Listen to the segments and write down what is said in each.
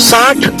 60,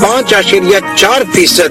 5.4%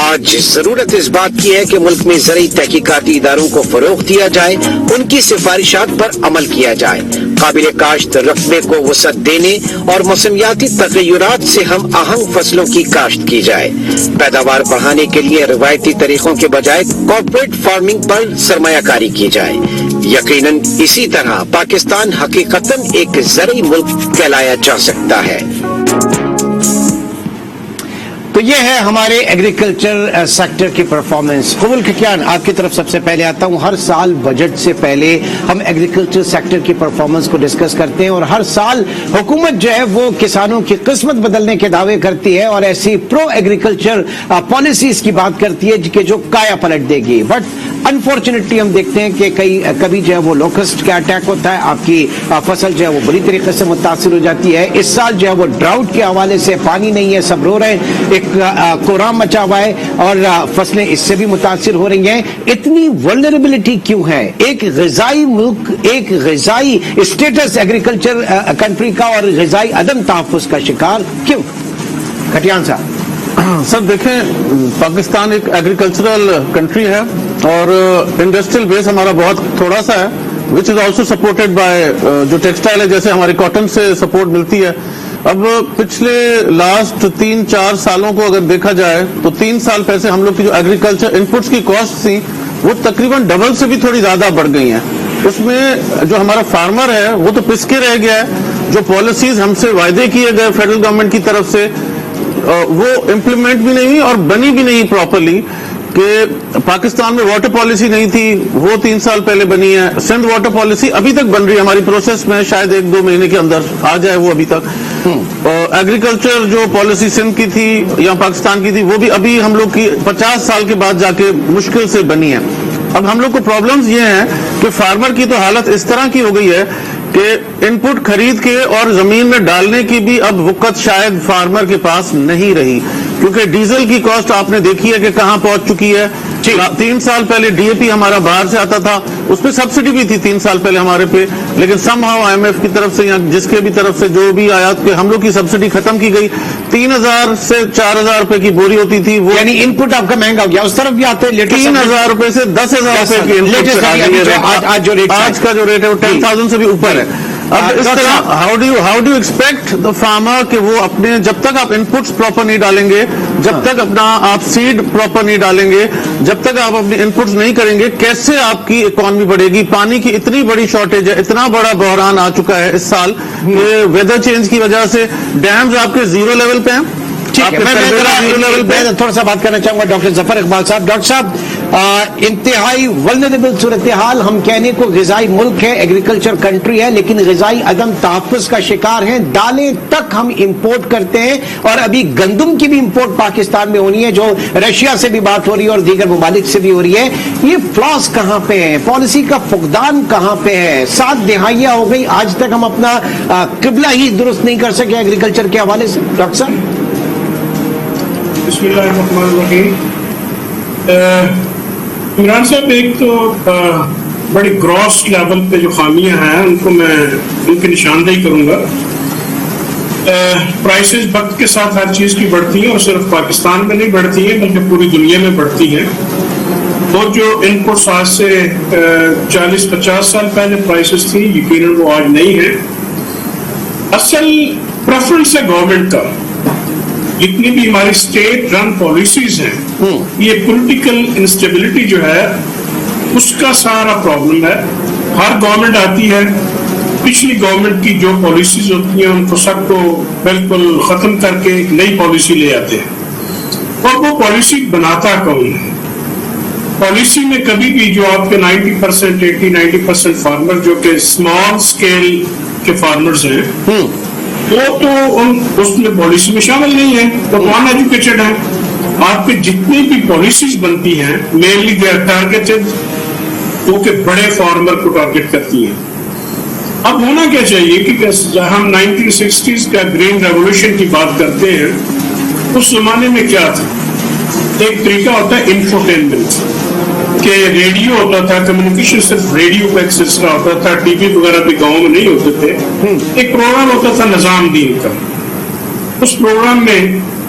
آج ضرورت اس بات کی ہے کہ ملک میں زرعی تحقیقاتی اداروں کو فروغ دیا جائے، ان کی سفارشات پر عمل کیا جائے، قابل کاشت رقبے کو وسعت دینے اور موسمیاتی تغیرات سے ہم آہنگ فصلوں کی کاشت کی جائے، پیداوار بڑھانے کے لیے روایتی طریقوں کے بجائے کارپوریٹ فارمنگ پر سرمایہ کاری کی جائے۔ یقیناً اسی طرح پاکستان حقیقتاً ایک زرعی ملک کہلایا جا سکتا ہے۔ تو یہ ہے ہمارے ایگریکلچر سیکٹر کی پرفارمنس۔ قبول کھکیان، آپ کی طرف سب سے پہلے آتا ہوں۔ ہر سال بجٹ سے پہلے ہم ایگریکلچر سیکٹر کی پرفارمنس کو ڈسکس کرتے ہیں، اور ہر سال حکومت جو ہے وہ کسانوں کی قسمت بدلنے کے دعوے کرتی ہے اور ایسی پرو ایگریکلچر پالیسیز کی بات کرتی ہے کہ جو کایا پلٹ دے گی، بٹ انفارچونیٹلی ہم دیکھتے ہیں کہ کبھی جو ہے وہ لوکسٹ کا اٹیک ہوتا ہے، آپ کی فصل جو ہے وہ بری طریقے سے متاثر ہو جاتی ہے۔ اس سال جو ہے وہ ڈراؤٹ کے حوالے سے پانی نہیں ہے، سب رو رہے ہیں، ایک کوہرام مچا ہوا ہے اور فصلیں اس سے بھی متاثر ہو رہی ہیں۔ اتنی ولنریبلٹی کیوں ہے؟ ایک غذائی ملک، ایک غذائی اسٹیٹس ایگریکلچر کنٹری کا اور غذائی عدم تحفظ کا شکار کیوں؟ کھٹیان صاحب۔ سر دیکھیں، پاکستان ایک ایگریکلچرل کنٹری ہے اور انڈسٹریل بیس ہمارا بہت تھوڑا سا ہے، وچ از آلسو سپورٹڈ بائی جو ٹیکسٹائل ہے، جیسے ہماری کاٹن سے سپورٹ ملتی ہے۔ اب پچھلے لاسٹ 3-4 سالوں کو اگر دیکھا جائے تو 3 سال پہلے ہم لوگ کی جو ایگریکلچر انپٹس کی کاسٹ تھی وہ تقریباً ڈبل سے بھی تھوڑی زیادہ بڑھ گئی ہیں۔ اس میں جو ہمارا فارمر ہے وہ تو پس کے رہ گیا ہے، جو پالیسیز ہم سے وعدے کیے گئے فیڈرل گورنمنٹ کی طرف سے وہ امپلیمنٹ بھی نہیں اور بنی بھی نہیں پراپرلی۔ کہ پاکستان میں واٹر پالیسی نہیں تھی، وہ 3 سال پہلے بنی ہے۔ سندھ واٹر پالیسی ابھی تک بن رہی ہے، ہماری پروسیس میں، شاید 1-2 مہینے کے اندر آ جائے وہ ابھی تک۔ ایگریکلچر جو پالیسی سندھ کی تھی یا پاکستان کی تھی وہ بھی ابھی ہم لوگ کی 50 سال کے بعد جا کے مشکل سے بنی ہے۔ اب ہم لوگ کو پرابلمز یہ ہیں کہ فارمر کی تو حالت اس طرح کی ہو گئی ہے کہ ان پٹ خرید کے اور زمین میں ڈالنے کی بھی اب وقت شاید فارمر کے پاس نہیں رہی، کیونکہ ڈیزل کی کاسٹ آپ نے دیکھی ہے کہ کہاں پہنچ چکی ہے۔ 3 سال پہلے ڈی اے پی ہمارا باہر سے آتا تھا، اس پہ سبسڈی بھی تھی 3 سال پہلے ہمارے پہ، لیکن somehow I M F کی طرف سے یا جس کے بھی طرف سے جو بھی آیا کہ ہم لوگ کی سبسڈی ختم کی گئی۔ 3000 سے 4000 روپے کی بوری ہوتی تھی، وہ یعنی ان پٹ آپ کا مہنگا ہو گیا۔ اس طرف بھی آتے ہیں 3000 روپے سے 10,000 روپے کی آج کا جو ریٹ ہے وہ 10,000 سے بھی اوپر ہے۔ اب اس طرح how do expect the farmer کہ وہ اپنے، جب تک آپ انپٹس پراپر نہیں ڈالیں گے، جب تک اپنا آپ سیڈ پراپر نہیں ڈالیں گے، جب تک آپ اپنے انپٹس نہیں کریں گے، کیسے آپ کی اکانومی بڑھے گی؟ پانی کی اتنی بڑی شارٹیج ہے، اتنا بڑا بحران آ چکا ہے اس سال کہ ویدر چینج کی وجہ سے ڈیمز آپ کے 0 لیول پہ ہیں۔ میں تھوڑا سا بات کرنا چاہوں گا ڈاکٹر ظفر اقبال صاحب۔ ڈاکٹر صاحب، انتہائی ولنریبل صورتحال، ہم کہنے کو غذائی ملک ہے، ایگریکلچر کنٹری ہے، لیکن غذائی عدم تحفظ کا شکار ہیں۔ دالیں تک ہم امپورٹ کرتے ہیں اور ابھی گندم کی بھی امپورٹ پاکستان میں ہونی ہے، جو رشیا سے بھی بات ہو رہی ہے اور دیگر ممالک سے بھی ہو رہی ہے۔ یہ فلاس کہاں پہ ہیں؟ پالیسی کا فقدان کہاں پہ ہے؟ 7 دہائیاں ہو گئی، آج تک ہم اپنا قبلہ ہی درست نہیں کر سکے ایگریکلچر کے حوالے سے۔ ڈاکٹر صاحب بسم اللہ الرحمن الرحیم۔ عمران صاحب، ایک تو بڑی گراس لیول پہ جو خامیاں ہیں ان کو میں ان کی نشاندہی کروں گا۔ پرائسز وقت کے ساتھ ہر چیز کی بڑھتی ہیں اور صرف پاکستان میں نہیں بڑھتی ہیں بلکہ پوری دنیا میں بڑھتی ہیں۔ وہ جو ان پٹس آج سے 40-50 سال پہلے پرائسز تھی، یقیناً وہ آج نہیں ہے۔ اصل پریفرنس ہے گورنمنٹ کا، جتنی بھی ہماری اسٹیٹ رن پالیسیز ہیں، یہ پولیٹیکل انسٹیبلٹی جو ہے اس کا سارا پرابلم ہے۔ ہر گورنمنٹ آتی ہے، پچھلی گورنمنٹ کی جو پالیسیز ہوتی ہیں ان کو سب کو بالکل ختم کر کے ایک نئی پالیسی لے آتے ہیں، اور وہ پالیسی بناتا کون ہے؟ پالیسی میں کبھی بھی جو آپ کے 90%، 80-90% فارمر جو کہ اسمال اسکیل کے فارمرز ہیں، وہ تو اس میں پالیسی میں شامل نہیں ہے، وہ نان ایجوکیٹڈ ہیں۔ آپ کے جتنی بھی پالیسیز بنتی ہیں مینلی دے آر ٹارگیٹڈ، وہ کہ بڑے فارمر کو ٹارگیٹ کرتی ہیں۔ اب ہونا کیا چاہیے کہ ہم 1960s کا گرین ریولوشن کی بات کرتے ہیں، اس زمانے میں کیا تھا؟ ایک طریقہ ہوتا ہے انفوٹینمنٹ، کہ ریڈیو ہوتا تھا، کمیونیکیشن صرف ریڈیو کا ایک سلسلہ ہوتا تھا، ٹی وی وغیرہ بھی گاؤں میں نہیں ہوتے تھے۔ ایک پروگرام ہوتا تھا نظام دین کا، اس پروگرام میں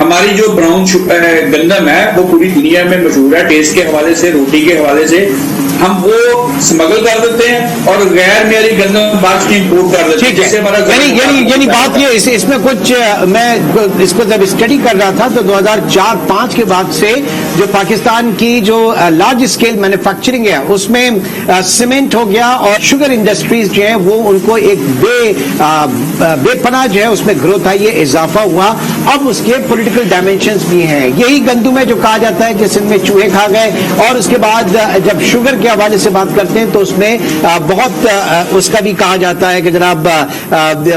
ہماری جو براؤن گندم ہے وہ پوری دنیا میں مشہور ہے، ٹیسٹ کے حوالے سے، روٹی کے حوالے سے ہم وہ اسمگل کر دیتے ہیں اور غیر معیاری گندم بعد کی امپورٹ کر دیتے ہیں، جس سے ہمارا یعنی بات یہ اس میں کچھ میں اس کو جب اسٹڈی کر رہا تھا تو 2004-05 کے بعد سے جو پاکستان کی جو لارج اسکیل مینوفیکچرنگ ہے اس میں سیمنٹ ہو گیا اور شوگر انڈسٹریز جو ہیں وہ ان کو ایک بے پناہ جو ہے اس میں گروتھ آئی ہے، اضافہ ہوا. اب اس کے پولیٹیکل ڈائمینشنز بھی ہیں. یہی گندم ہے جو کہا جاتا ہے کہ سندھ میں چوہے کھا گئے، اور اس کے بعد جب شوگر کے حوالے سے بات کرتے ہیں تو اس میں بہت اس کا بھی کہا جاتا ہے کہ جناب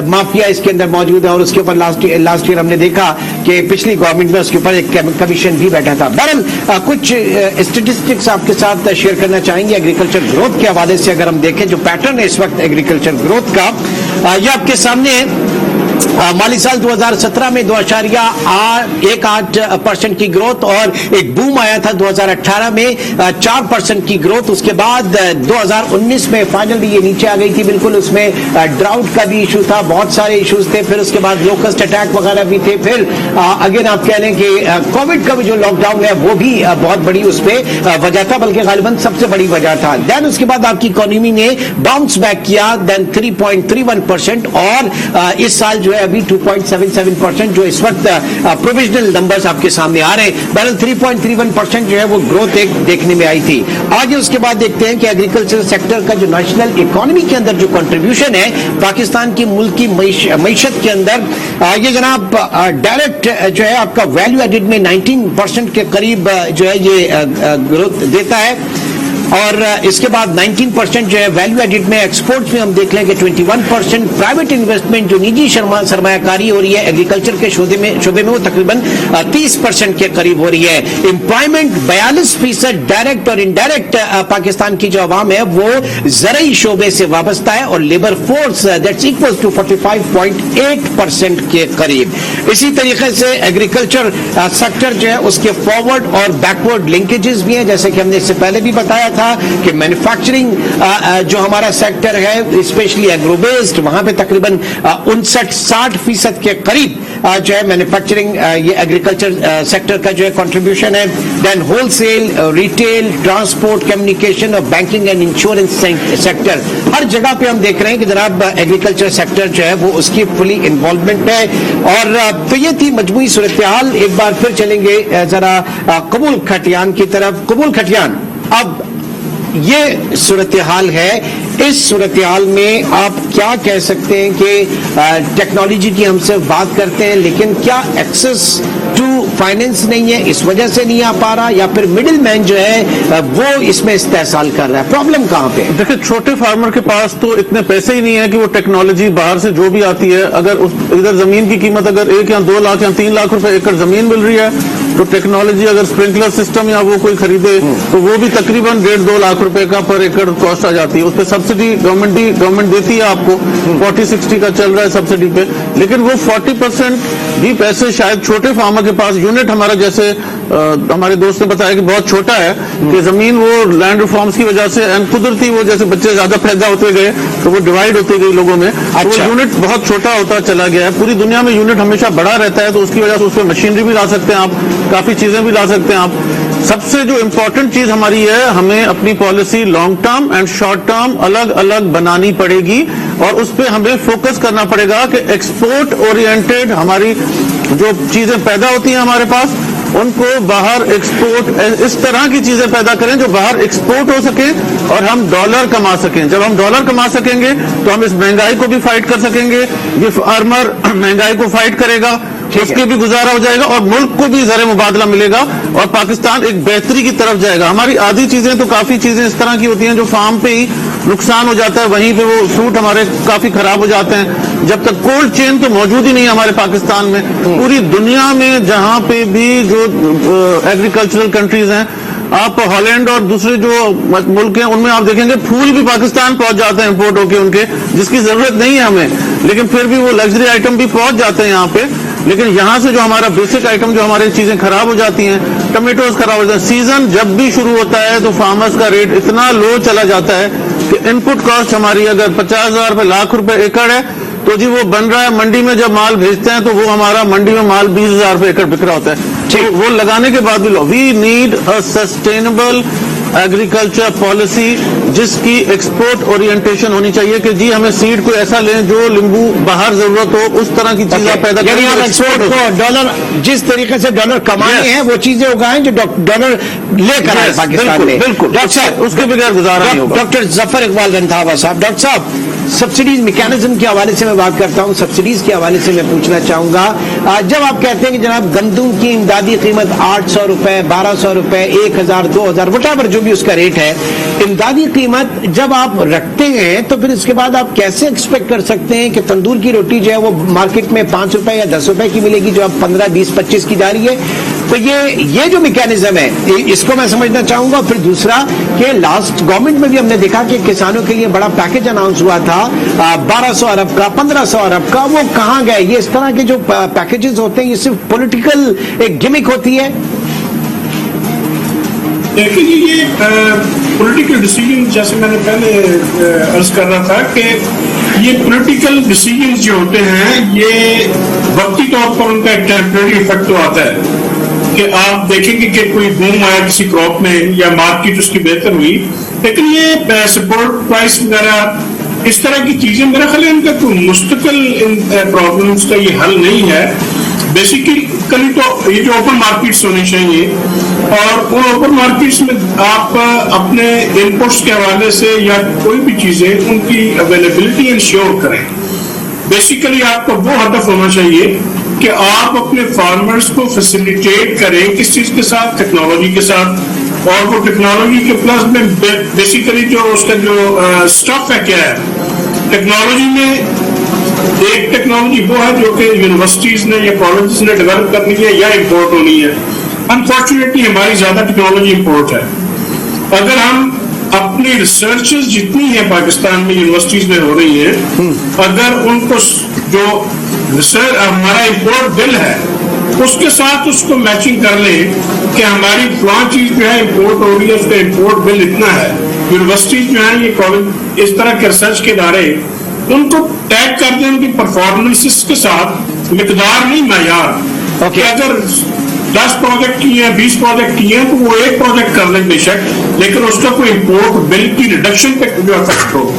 مافیا اس کے اندر موجود ہے، اور اس کے اوپر لاسٹ ایئر ہم نے دیکھا کہ پچھلی گورنمنٹ میں اس کے اوپر ایک کمیشن بھی بیٹھا تھا. بہرحال کچھ اسٹیٹسٹکس آپ کے ساتھ شیئر کرنا چاہیں گے ایگریکلچر گروتھ کے حوالے سے. اگر ہم دیکھیں جو پیٹرن ہے اس وقت ایگریکلچر گروتھ کا، یہ آپ کے سامنے ہے. مالی سال 2017 میں 2.18% کی گروتھ، اور ایک بوم آیا تھا 2018 میں 4% کی گروتھ. اس کے بعد 2019 میں فائنلی یہ نیچے آ گئی تھی بالکل. اس میں ڈراؤٹ کا بھی ایشو تھا، بہت سارے ایشوز تھے. پھر اس کے بعد لوکسٹ اٹیک وغیرہ بھی تھے. پھر اگین آپ کہہ لیں کہ کووڈ کا بھی جو لاک ڈاؤن ہے وہ بھی بہت بڑی اس پہ وجہ تھا، بلکہ غالباً سب سے بڑی وجہ تھا. دین اس کے بعد آپ کی اکانومی نے باؤنس بیک کیا، دین 3.31%، اور اس سال جو ہے ابھی 2.77% جو اس وقت پروویژنل نمبرز آپ کے سامنے آ رہے ہیں. بہرحال 3.31% جو ہے وہ گروتھ ایک دیکھنے میں آئی تھی. آگے اس کے بعد دیکھتے ہیں کہ ایگریکلچر سیکٹر کا جو نیشنل اکانومی کے اندر جو کنٹریبیوشن ہے پاکستان کی ملکی معیشت کے اندر، یہ جناب ڈائریکٹ جو ہے آپ کا ویلیو ایڈڈ میں 19% کے قریب جو ہے یہ گروتھ دیتا ہے. اور اس کے بعد 19% جو ہے ویلیو ایڈڈ میں. ایکسپورٹس میں ہم دیکھ لیں کہ 21%. پرائیویٹ انویسٹمنٹ جو نجی سرمایہ کاری ہو رہی ہے ایگریکلچر کے شعبے میں وہ تقریباً 30% کے قریب ہو رہی ہے. امپلائمنٹ 42% ڈائریکٹ اور انڈائریکٹ پاکستان کی جو عوام ہے وہ زرعی شعبے سے وابستہ ہے، اور labour force that's equal to 45.8% کے قریب. اسی طریقے سے ایگریکلچر سیکٹر جو ہے اس کے فارورڈ اور بیکورڈ لنکیجز بھی ہیں، جیسے کہ ہم نے اس سے پہلے بھی بتایا تھا کہ مینوفیکچرنگ جو ہمارا سیکٹر ہے اسپیشلی ایگرو بیسڈ، وہاں پہ تقریباً 59-60% کے قریب جو ہے مینوفیکچرنگ یہ ایگریکلچر سیکٹر کا جو ہے کنٹریبیوشن ہے. Then wholesale, retail, transport, communication اور بینکنگ اینڈ انشورنس سیکٹر، ہر جگہ پہ ہم دیکھ رہے ہیں کہ جناب ایگریکلچر سیکٹر جو ہے وہ اس کی فلی انوالومنٹ ہے. اور تو یہ تھی مجموعی صورتحال. ایک بار پھر چلیں گے ذرا قبول کھٹیان کی طرف. قبول کھٹیان، اب یہ صورتحال ہے، اس صورتحال میں آپ کیا کہہ سکتے ہیں کہ ٹیکنالوجی کی ہم سے بات کرتے ہیں لیکن کیا ایکسس ٹو فائنینس نہیں ہے، اس وجہ سے نہیں آ پا رہا، یا پھر مڈل مین جو ہے وہ اس میں استحصال کر رہا ہے؟ پرابلم کہاں پہ؟ دیکھیں چھوٹے فارمر کے پاس تو اتنے پیسے ہی نہیں ہے کہ وہ ٹیکنالوجی باہر سے جو بھی آتی ہے، اگر ادھر زمین کی قیمت اگر 1 یا 2 لاکھ یا 3 لاکھ روپے ایکڑ زمین مل رہی ہے تو ٹیکنالوجی اگر اسپرنکلر سسٹم یا وہ کوئی خریدے تو وہ بھی تقریباً 1.5-2 لاکھ روپے کا پر ایکڑ کاسٹ آ جاتی ہے. اس پہ سبسڈی گورنمنٹ دیتی ہے آپ کو، 40-60 کا چل رہا ہے سبسڈی پہ، لیکن وہ 40% بھی پیسے شاید چھوٹے فارمر کے پاس. یونٹ ہمارا جیسے ہمارے دوست نے بتایا کہ بہت چھوٹا ہے کہ زمین وہ لینڈ ریفارمز کی وجہ سے قدرتی وہ جیسے بچے زیادہ پیدا ہوتے گئے تو وہ ڈیوائڈ ہوتے گئے لوگوں میں، وہ یونٹ بہت چھوٹا ہوتا چلا گیا ہے. پوری دنیا میں یونٹ ہمیشہ بڑا رہتا ہے تو اس کی وجہ سے اس پہ مشینری بھی لا سکتے ہیں آپ، کافی چیزیں بھی لا سکتے ہیں آپ. سب سے جو امپورٹنٹ چیز ہماری ہے، ہمیں اپنی policy long term and short term الگ الگ بنانی پڑے گی، اور اس پہ ہمیں فوکس کرنا پڑے گا کہ ایکسپورٹ اورینٹڈ ہماری جو چیزیں پیدا ہوتی ہیں ہمارے پاس ان کو باہر ایکسپورٹ اس طرح کی چیزیں پیدا کریں جو باہر ایکسپورٹ ہو سکیں اور ہم ڈالر کما سکیں. جب ہم ڈالر کما سکیں گے تو ہم اس مہنگائی کو بھی فائٹ کر سکیں گے. یہ فارمر مہنگائی کو فائٹ کرے گا، اس کے بھی گزارا ہو جائے گا اور ملک کو بھی زر مبادلہ ملے گا اور پاکستان ایک بہتری کی طرف جائے گا. ہماری آدھی چیزیں تو کافی چیزیں اس طرح کی ہوتی ہیں جو فارم پہ ہی نقصان ہو جاتا ہے، وہیں پہ وہ فروٹ ہمارے کافی خراب ہو جاتے ہیں. جب تک کولڈ چین تو موجود ہی نہیں ہمارے پاکستان میں. پوری دنیا میں جہاں پہ بھی جو ایگریکلچرل کنٹریز ہیں، آپ ہالینڈ اور دوسرے جو ملک ہیں ان میں آپ دیکھیں گے پھول بھی پاکستان پہنچ جاتے ہیں امپورٹ ہو کے ان کے، جس کی ضرورت نہیں ہے ہمیں، لیکن پھر بھی وہ لگژری آئٹم بھی پہنچ جاتے ہیں یہاں پہ. لیکن یہاں سے جو ہمارا بیسک آئٹم جو ہماری چیزیں خراب ہو جاتی ہیں، ٹمیٹوز خراب ہو جاتے ہیں. سیزن جب بھی شروع ہوتا ہے تو فارمرز کا ریٹ اتنا لو چلا جاتا ہے کہ ان پٹ کاسٹ ہماری اگر 50,000 روپے لاکھ روپے ایکڑ ہے تو جی وہ بن رہا ہے, منڈی میں جب مال بھیجتے ہیں تو وہ ہمارا منڈی میں مال 20,000 روپے ایکڑ بک رہا ہوتا ہے. تو وہ لگانے کے بعد بھی we need a sustainable agriculture policy جس کی ایکسپورٹ اورینٹیشن ہونی چاہیے کہ جی ہمیں سیڈ کو ایسا لیں جو لیمبو باہر ضرورت ہو اس طرح کی چیزیں پیدا کریں. یعنی آپ ایکسپورٹ کو ڈالر, جس طریقے سے ڈالر کمانے ہیں وہ چیزیں اگائیں جو ڈالر لے کر آئے پاکستان میں. بالکل ڈاکٹر صاحب اس کے بغیر گزارا نہیں ہوگا. ڈاکٹر ظفر اقبال رنتھاوا صاحب, ڈاکٹر صاحب سبسڈیز میکینزم کے حوالے سے میں بات کرتا ہوں, سبسڈیز کے حوالے سے میں پوچھنا چاہوں گا, جب آپ کہتے ہیں کہ جناب گندم کی امدادی قیمت 800 روپے, 1200 روپے, 1000, 2000 وٹ ایور جو بھی اس کا ریٹ ہے, امدادی قیمت جب آپ رکھتے ہیں تو پھر اس کے بعد آپ کیسے ایکسپیکٹ کر سکتے ہیں کہ تندور کی روٹی جو ہے وہ مارکیٹ میں 5 روپے یا 10 روپے کی ملے گی جو اب 15, 20, 25 کی جا رہی ہے. تو یہ جو میکینزم ہے اس کو میں سمجھنا چاہوں گا. پھر دوسرا کہ لاسٹ گورنمنٹ میں بھی ہم نے دیکھا کہ کسانوں کے لیے بڑا پیکج اناؤنس ہوا تھا 1200 ارب کا, 1500 ارب کا, وہ کہاں گئے؟ یہ اس طرح کے جو پیکیجز ہوتے ہیں یہ صرف پولیٹیکل ایک گمک ہوتی ہے. دیکھیں جی, یہ پولیٹیکل ڈیسیجن جیسے میں نے پہلے عرض کر رہا تھا کہ یہ پولیٹیکل ڈیسیجنز جو ہوتے ہیں یہ وقتی طور پر ان کا ایک ٹیمپریری افیکٹ تو آتا ہے کہ آپ دیکھیں گے کہ کوئی بوم آیا کسی کراپ میں یا مارکیٹ اس کی بہتر ہوئی, لیکن یہ سپورٹ پرائس وغیرہ اس طرح کی چیزیں میرا خیال ہے ان کا کوئی مستقل پرابلمس کا یہ حل نہیں ہے. بیسیکلی تو یہ جو اوپن مارکیٹس ہونے چاہیے اور ان اوپن مارکیٹس میں آپ اپنے انپوٹس کے حوالے سے یا کوئی بھی چیزیں ان کی اویلیبلٹی انشور کریں. بیسیکلی آپ کا وہ ہدف ہونا چاہیے کہ آپ اپنے فارمرز کو فیسیلیٹیٹ کریں کس چیز کے ساتھ, ٹیکنالوجی کے ساتھ, اور وہ ٹیکنالوجی کے پلس میں بیسیکلی جو اس کا جو اسٹاف ہے کیا ہے ٹیکنالوجی میں. ایک ٹیکنالوجی وہ ہے جو کہ یونیورسٹیز نے یا کالجز نے ڈیولپ کرنی ہے یا امپورٹ ہونی ہے. انفارچونیٹلی ہماری زیادہ ٹیکنالوجی امپورٹ ہے. اگر ہم اپنی ریسرچز جتنی ہیں پاکستان میں یونیورسٹیز میں ہو رہی ہیں, اگر ان کو جو ریسرچ ہمارا امپورٹ بل ہے اس کے ساتھ اس کو میچنگ کر لیں کہ ہماری فلاں چیز جو ہے امپورٹ ہو رہی ہے, اس کا امپورٹ بل اتنا ہے. یونیورسٹیز جو ہیں یہ کالج اس طرح کے ریسرچ کے ادارے ان کو ٹیگ کر دیں ان کی پرفارمنس کے ساتھ, مقدار نہیں معیار. اگر 10 پروجیکٹ کیے ہیں, 20 پروجیکٹ کیے ہیں تو وہ ایک پروجیکٹ کر لیں بے شک, لیکن اس کا کوئی امپورٹ بل کی ریڈکشن پہ جو افیکٹ ہو.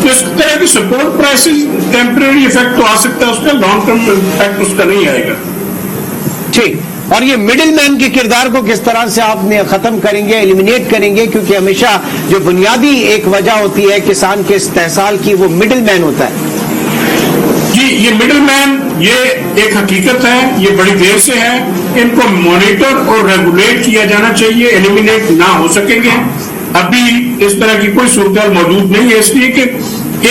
تو اس طرح کی سپورٹ پرائسز ٹیمپریری افیکٹ تو آ سکتا ہے, اس کا لانگ ٹرم افیکٹ اس کا نہیں آئے گا. ٹھیک. اور یہ مڈل مین کے کردار کو کس طرح سے آپ نے ختم کریں گے, ایلیمینیٹ کریں گے, کیونکہ ہمیشہ جو بنیادی ایک وجہ ہوتی ہے کسان کے استحصال کی وہ مڈل مین ہوتا ہے. جی, یہ مڈل مین یہ ایک حقیقت ہے, یہ بڑی دیر سے ہے. ان کو مانیٹر اور ریگولیٹ کیا جانا چاہیے, ایلیمینیٹ نہ ہو سکیں گے. ابھی اس طرح کی کوئی صورتحال موجود نہیں ہے, اس لیے کہ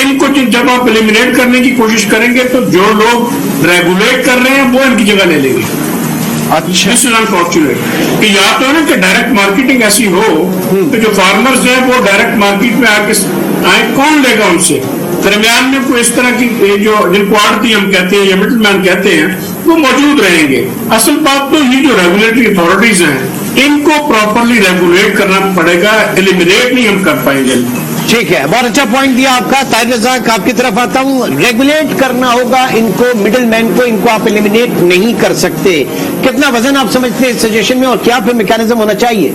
ان کو جب آپ ایلیمینیٹ کرنے کی کوشش کریں گے تو جو لوگ ریگولیٹ کر رہے ہیں وہ ان کی جگہ لے لیں گے. اچھا, اس انفارچونیٹ کہ یا تو ہے نا کہ ڈائریکٹ مارکیٹنگ ایسی ہو کہ جو فارمرز ہیں وہ ڈائریکٹ مارکیٹ میں آئے, کون لے گا ان سے؟ درمیان میں کوئی اس طرح کی جو جن کو آڑتی ہم کہتے ہیں یا مڈل مین کہتے ہیں وہ موجود رہیں گے. اصل بات تو یہ جو ریگولیٹری اتھارٹیز ہیں ان کو پراپرلی ریگولیٹ کرنا پڑے گا, ایلیمینیٹ نہیں ہم کر پائیں گے. ٹھیک ہے, بہت اچھا پوائنٹ دیا آپ کا. طاہر رضا آپ کی طرف آتا ہوں. ریگولیٹ کرنا ہوگا ان کو, مڈل مین کو, ان کو آپ ایلیمینیٹ نہیں کر سکتے. کتنا وزن آپ سمجھتے ہیں اس سجیشن میں, اور کیا پھر میکینزم ہونا چاہیے؟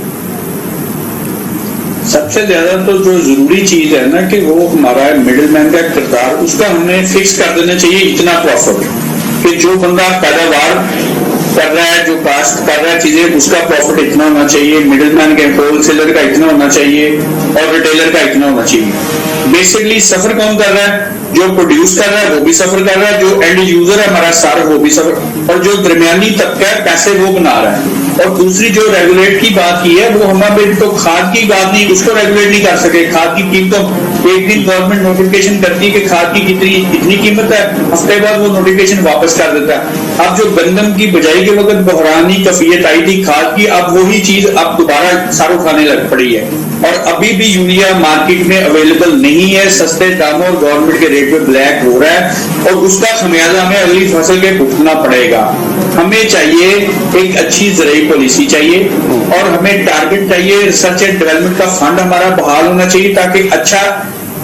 سب سے زیادہ تو جو ضروری چیز ہے نا کہ وہ ہمارا مڈل مین کا کردار, اس کا ہمیں فکس کر دینا چاہیے اتنا پروفٹ کہ جو بندہ پیداوار کر رہا ہے, جو کاشت کر رہا ہے چیزیں, اس کا پروفٹ اتنا ہونا چاہیے, مڈل مین کا ہول سیلر کا اتنا ہونا چاہیے اور ریٹیلر کا اتنا ہونا چاہیے. بیسکلی سفر کون کر رہا ہے؟ جو پروڈیوس کر رہا ہے وہ بھی سفر کر رہا ہے, جو اینڈ یوزر ہے ہمارا سارا وہ بھی سفر, اور جو درمیانی طبقہ ہے پیسے وہ بنا رہا ہے. اور دوسری جو ریگولیٹ کی بات کی ہے وہ ہمیں تو کھاد کی بات نہیں, اس کو ریگولیٹ نہیں کر سکے. کھاد کی قیمتوں ایک دن گورنمنٹ نوٹیفکیشن کرتی ہے کہ کھاد کی اتنی قیمت ہے, ہفتے بعد وہ نوٹیفکیشن واپس کر دیتا ہے. اب جو گندم کی بجائی کے وقت بحرانی کیفیت آئی تھی کھاد کی, اب وہی چیز اب دوبارہ سر اٹھانے لگ پڑی ہے, اور ابھی بھی یوریا مارکیٹ میں اویلیبل نہیں ہے سستے داموں, اور گورنمنٹ کے ریٹ میں بلیک ہو رہا ہے, اور اس کا خمیازہ ہمیں اگلی فصل کے بھگتنا پڑے گا. ہمیں چاہیے ایک اچھی زرعی پالیسی چاہیے, اور ہمیں ٹارگٹ چاہیے ریسرچ اینڈ ڈیولپمنٹ کا فنڈ ہمارا بحال ہونا چاہیے تاکہ اچھا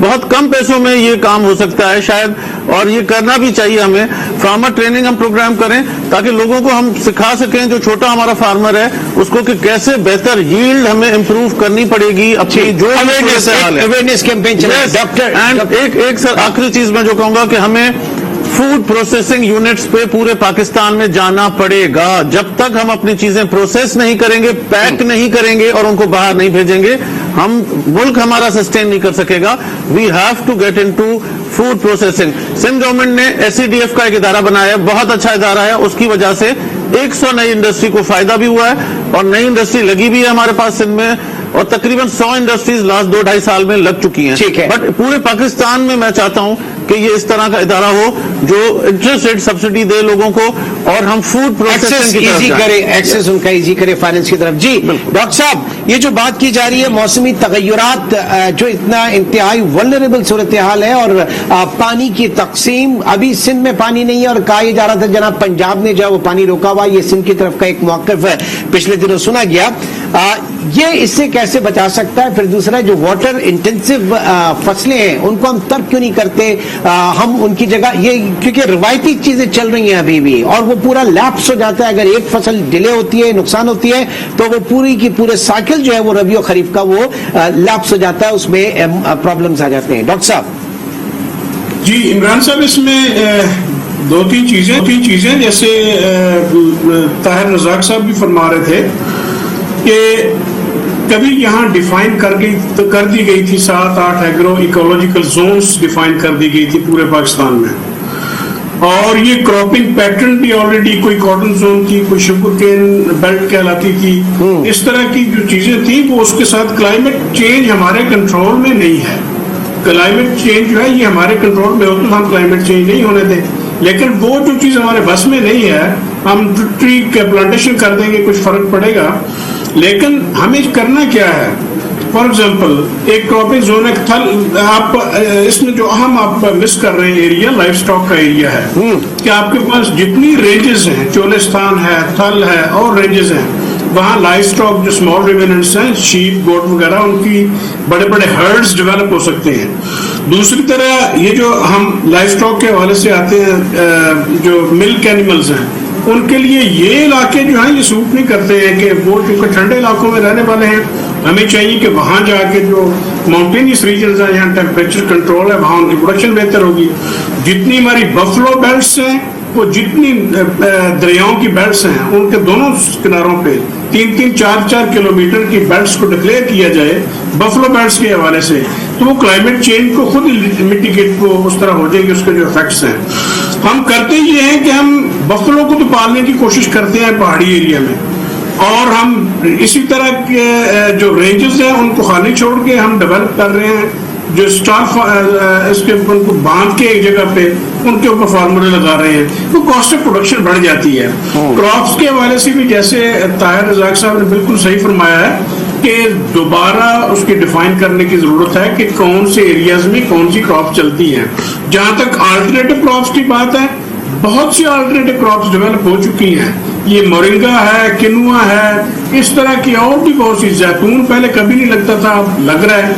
بہت کم پیسوں میں یہ کام ہو سکتا ہے شاید, اور یہ کرنا بھی چاہیے ہمیں. فارمر ٹریننگ ہم پروگرام کریں تاکہ لوگوں کو ہم سکھا سکیں, جو چھوٹا ہمارا فارمر ہے اس کو, کہ کیسے بہتر ییلڈ ہمیں امپروو کرنی پڑے گی اپنی جو اویئرنیس کیمپین چلائیں. ڈاکٹر ایک سر آخری چیز میں جو کہوں گا کہ ہمیں فوڈ پروسیسنگ یونٹس پہ پورے پاکستان میں جانا پڑے گا. جب تک ہم اپنی چیزیں پروسیس نہیں کریں گے, پیک نہیں کریں گے اور ان کو باہر نہیں بھیجیں گے, ہم ملک ہمارا سسٹین نہیں کر سکے گا. We have to get into food processing. Sindh government نے SCDF کا ایک ادارہ بنایا ہے, بہت اچھا ادارہ ہے. اس کی وجہ سے 100 نئی انڈسٹری کو فائدہ بھی ہوا ہے اور نئی انڈسٹری لگی بھی ہے ہمارے پاس سندھ میں, اور تقریباً 100 انڈسٹریز لاسٹ 2-2.5 سال میں لگ چکی ہیں. ٹھیک ہے. بٹ پورے پاکستان میں میں چاہتا ہوں کہ یہ اس طرح کا ادارہ ہو جو انٹرسٹ ریٹ سبسڈی دے لوگوں کو, اور ہم فوڈ پروسیسنگ کی طرف ایزی کرے, ایکسس ان کا ایزی کرے فائننس کی طرف. جی ڈاکٹر صاحب, یہ جو بات کی جا رہی ہے موسمی تغیرات, جو اتنا انتہائی ولنریبل صورتحال ہے, اور پانی کی تقسیم, ابھی سندھ میں پانی نہیں ہے اور کہا جا رہا تھا جناب پنجاب نے جو وہ پانی روکا ہوا, یہ سندھ کی طرف کا ایک موقف ہے پچھلے دنوں سنا گیا. یہ اس سے کیسے بچا سکتا ہے؟ پھر دوسرا, جو واٹر انٹینسو فصلیں ہیں ان کو ہم ترک کیوں نہیں کرتے, ہم ان کی جگہ, یہ کیونکہ روایتی چیزیں چل رہی ہیں ابھی بھی, اور وہ پورا لیپس ہو جاتا ہے. اگر ایک فصل ڈیلے ہوتی ہے, نقصان ہوتی ہے, تو وہ پوری کی پورے سائیکل جو ہے وہ ربیع و خریف کا وہ لیپس ہو جاتا ہے, اس میں پرابلمز آ جاتے ہیں. ڈاکٹر صاحب. جی عمران صاحب, اس میں دو تین چیزیں جیسے طاہر رزاق صاحب بھی فرما رہے تھے کہ کبھی یہاں ڈیفائن کر دی گئی تھی 7-8 ایگرو ایکولوجیکل زونز ڈیفائن کر دی گئی تھی پورے پاکستان میں, اور یہ کراپنگ پیٹرن بھی آلریڈی, کوئی کاٹن زون تھی, کوئی شوگر کین بیلٹ کہلاتی تھی, اس طرح کی جو چیزیں تھیں وہ اس کے ساتھ کلائمیٹ چینج ہمارے کنٹرول میں نہیں ہے. کلائمیٹ چینج جو ہے یہ ہمارے کنٹرول میں ہو تو ہم کلائمیٹ چینج نہیں ہونے دیں, لیکن وہ جو چیز ہمارے بس میں نہیں ہے, ہم ٹری پلانٹیشن کر دیں گے کچھ فرق پڑے گا, لیکن ہمیں کرنا کیا ہے. فار ایگزامپل ایک کراپنگ زون ہے, آپ اس میں جو اہم آپ مس کر رہے ہیں ایریا لائف سٹاک کا ایریا ہے, کہ آپ کے پاس جتنی رینجز ہیں, چولستان ہے, تھل ہے اور رینجز ہیں, وہاں لائف سٹاک جو اسمال ریمیننٹس ہیں, شیپ گوٹ وغیرہ, ان کی بڑے بڑے ہرڈز ڈیولپ ہو سکتے ہیں. دوسری طرح یہ جو ہم لائف سٹاک کے حوالے سے آتے ہیں, جو ملک اینیملز ہیں, ان کے لیے یہ علاقے جو ہیں یہ سوٹ نہیں کرتے ہیں, کہ وہ چونکہ ٹھنڈے علاقوں میں رہنے والے ہیں, ہمیں چاہیے کہ وہاں جا کے جو ماؤنٹینس ریجنز ہیں جہاں ٹیمپریچر کنٹرول ہے, وہاں ان کی پروڈکشن بہتر ہوگی. جتنی ہماری بفلو بیلٹس ہیں, وہ جتنی دریاؤں کی بیلٹس ہیں, ان کے دونوں کناروں پہ 3-4 کلومیٹر کی بیلٹس کو ڈکلیئر کیا جائے بفلو بیلٹس کے حوالے سے, تو وہ کلائمیٹ چینج کو خود میٹیگیٹ کو اس طرح ہو جائے گی, اس کے جو افیکٹس ہیں. ہم کرتے یہ ہیں کہ ہم بفلو کو تو پالنے کی کوشش کرتے ہیں پہاڑی ایریا میں, اور ہم اسی طرح کے جو رینجز ہیں ان کو خالی چھوڑ کے ہم ڈیولپ کر رہے ہیں, جو اسٹاف اس کے ان کو باندھ کے ایک جگہ پہ ان کے اوپر فارمولے لگا رہے ہیں, تو کاسٹ آف پروڈکشن بڑھ جاتی ہے. کراپس کے حوالے سے بھی جیسے طاہر رزاق صاحب نے بالکل صحیح فرمایا ہے کہ دوبارہ اس کی ڈیفائن کرنے کی ضرورت ہے کہ کون سے ایریاز میں کون سی کراپ چلتی ہیں. جہاں تک آلٹرنیٹو کراپس کی بات ہے, بہت سی آلٹرنیٹو کراپس ڈیولپ ہو چکی ہیں. یہ مورنگا ہے, کنوا ہے, اس طرح کی اور بھی بہت سی, زیتون پہلے کبھی نہیں لگتا تھا, اب لگ رہا ہے.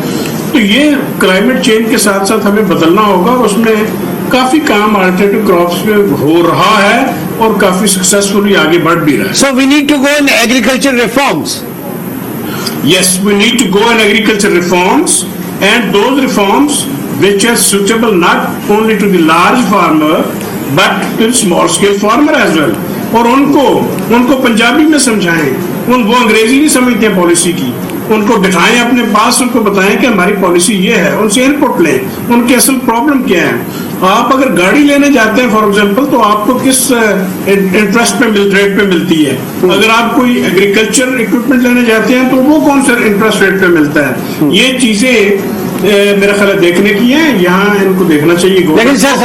تو یہ کلائمیٹ چینج کے ساتھ ساتھ ہمیں بدلنا ہوگا, اور اس میں کافی کام آلٹرنیٹو کراپس میں ہو رہا ہے اور کافی سکسیسفلی آگے بڑھ بھی رہا ہے. So we need to go in agriculture reforms. Yes, we need to go in agriculture reforms, and those reforms which are suitable not only to the large farmer but to the small scale farmer as well. اور ان کو پنجابی میں سمجھائیں, وہ انگریزی نہیں سمجھتے ہیں policy کی, ان کو بٹھائیں اپنے پاس, ان کو بتائیں کہ ہماری پالیسی یہ ہے, ان سے ان پٹ لیں ان کی اصل پرابلم کیا ہے. آپ اگر گاڑی لینے جاتے ہیں فار ایگزامپل, تو آپ کو کس انٹرسٹ پہ ریٹ پہ ملتی ہے. اگر آپ کوئی ایگریکلچر اکوپمنٹ لینے جاتے ہیں تو وہ کون سا انٹرسٹ ریٹ پہ ملتا ہے. یہ چیزیں میرا خیال ہے دیکھنے کی ہیں, یہاں ان کو دیکھنا چاہیے. لیکن سر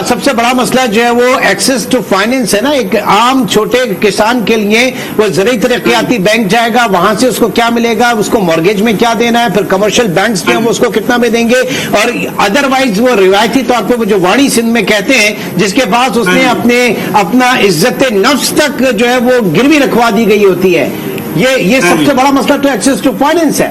سب سے بڑا مسئلہ جو ہے وہ ایکسس ٹو فائنینس ہے نا. ایک عام چھوٹے کسان کے لیے وہ زرعی ترقیاتی بینک جائے گا, وہاں سے اس کو کیا ملے گا, اس کو مارگیج میں کیا دینا ہے, پھر کمرشل بینکس جو ہیں وہ اس کو کتنا میں دیں گے, اور ادروائز وہ روایتی طور پہ وہ جو واڑی سندھ میں کہتے ہیں جس کے پاس اس نے اپنا عزت نفس تک جو ہے وہ گروی رکھوا دی گئی ہوتی ہے. یہ سب سے بڑا مسئلہ تو ایکسس ٹو فائنینس ہے.